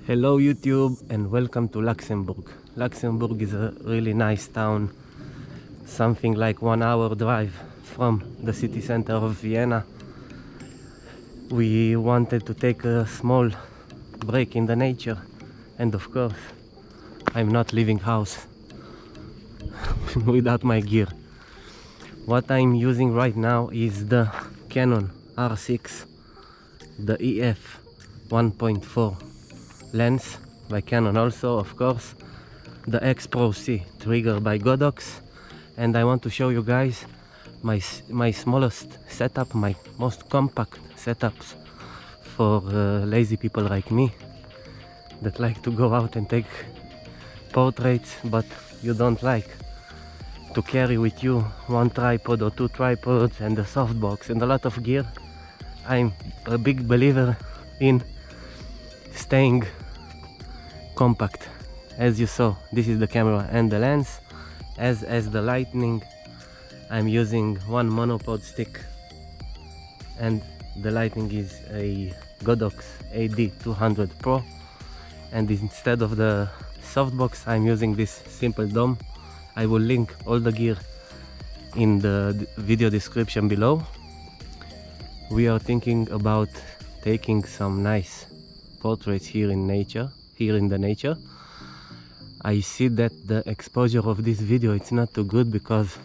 Hello YouTube and welcome to Laxenburg. Laxenburg is a really nice town, something like 1 hour drive from the city center of Vienna. We wanted to take a small break in the nature, and of course I'm not leaving house without my gear. What I'm using right now is the Canon R6, the EF1.4 lens by Canon, also of course the X Pro C trigger by Godox, and I want to show you guys my smallest setup, my most compact setups for lazy people like me that like to go out and take portraits, but you don't like to carry with you one tripod or two tripods and a softbox and a lot of gear. I'm a big believer in staying compact. As you saw, this is the camera and the lens. As the lighting, I'm using one monopod stick, and the lighting is a Godox AD200 Pro, and instead of the softbox I'm using this simple dome. I will link all the gear in the video description below. We are thinking about taking some nice portraits here in the nature. I see that the exposure of this video, it's not too good because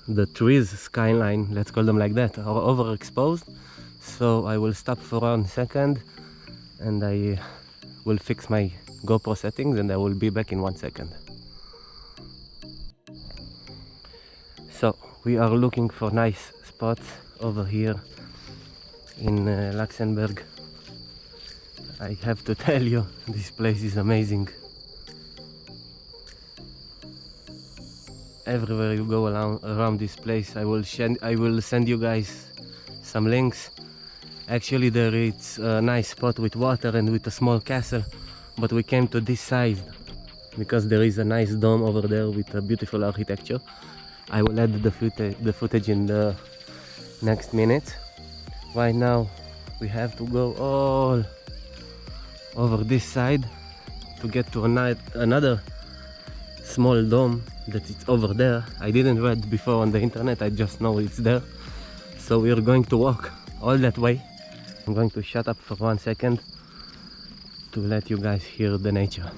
the trees skyline, let's call them like that, are overexposed. So I will stop for 1 second and I will fix my GoPro settings, and I will be back in 1 second. So we are looking for nice spots over here in Laxenburg. I have to tell you, this place is amazing. Everywhere you go around this place, I will send you guys some links. Actually, there is a nice spot with water and with a small castle, but we came to this side because there is a nice dome over there with a beautiful architecture. I will add the footage in the next minute. Right now we have to go all over this side to get to another small dome that is over there. I didn't read before on the internet, I just know it's there. So we are going to walk all that way. I'm going to shut up for 1 second to let you guys hear the nature.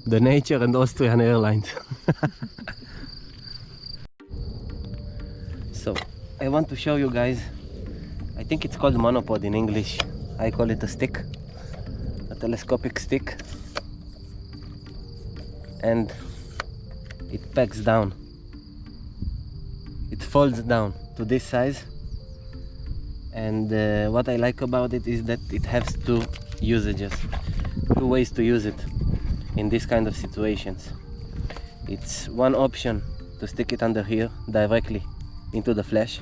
The nature and Austrian Airlines. So I want to show you guys, I think it's called monopod in English. I call it a stick, a telescopic stick, and it packs down. It folds down to this size, and what I like about it is that it has two ways to use it in this kind of situations. It's one option to stick it under here directly into the flash,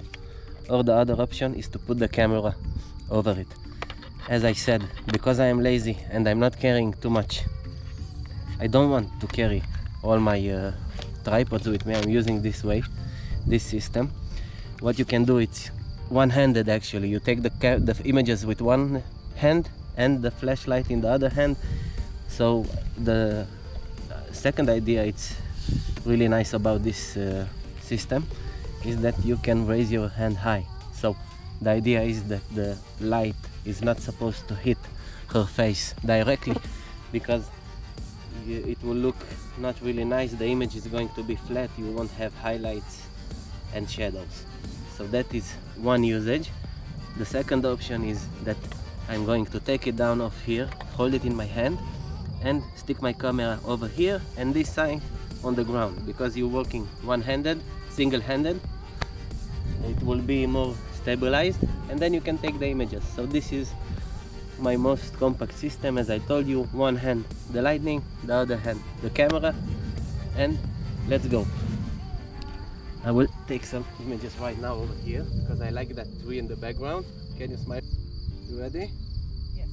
or the other option is to put the camera over it. As I said, because I am lazy and I'm not carrying too much, I don't want to carry all my tripods with me. I'm using this system. What you can do, it's one-handed actually. You take the images with one hand and the flashlight in the other hand. So the second idea, it's really nice about this system, is that you can raise your hand high. So the idea is that the light is not supposed to hit her face directly, because it will look not really nice. The image is going to be flat, you won't have highlights and shadows. So that is one usage. The second option is that I'm going to take it down off here, hold it in my hand, and stick my camera over here and this side on the ground. Because you're working one-handed, single-handed, it will be more stabilized, and then you can take the images. So this is my most compact system. As I told you, one hand the lighting, the other hand the camera, and let's go. I will take some images right now over here because I like that tree in the background. Can you smile? You ready? Yes.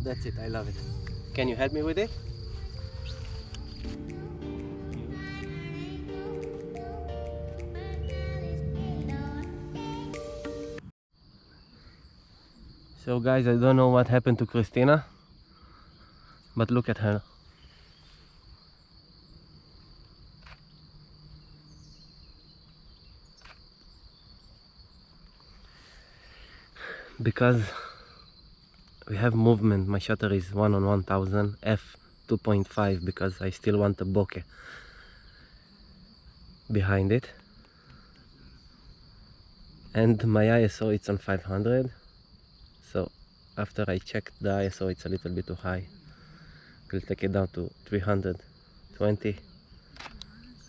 That's it, I love it. Can you help me with it? So guys, I don't know what happened to Christina, but look at her. Because we have movement, my shutter is 1/1000 f2.5 because I still want a bokeh behind it, and my ISO it's on 500. So after I checked the ISO, it's a little bit too high. We'll take it down to 320,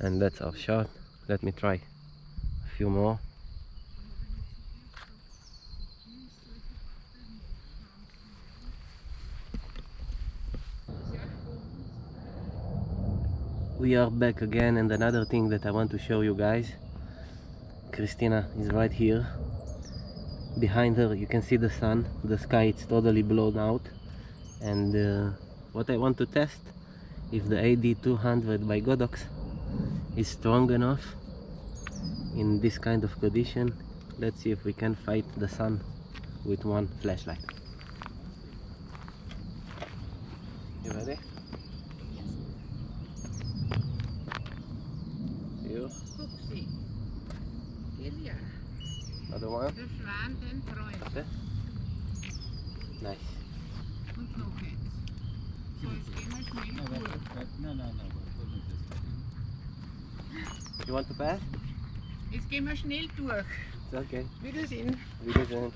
and that's our shot. Let me try a few more. We are back again, and another thing that I want to show you guys, Christina is right here. Behind her you can see the sun, the sky it's totally blown out, and what I want to test if the AD200 by Godox is strong enough in this kind of condition. Let's see if we can fight the sun with one flashlight. You ready? You? Other one? Okay. Nice. You want to pass? Jetzt gehen wir schnell durch. It's okay. Wiedersehen. Wiedersehen.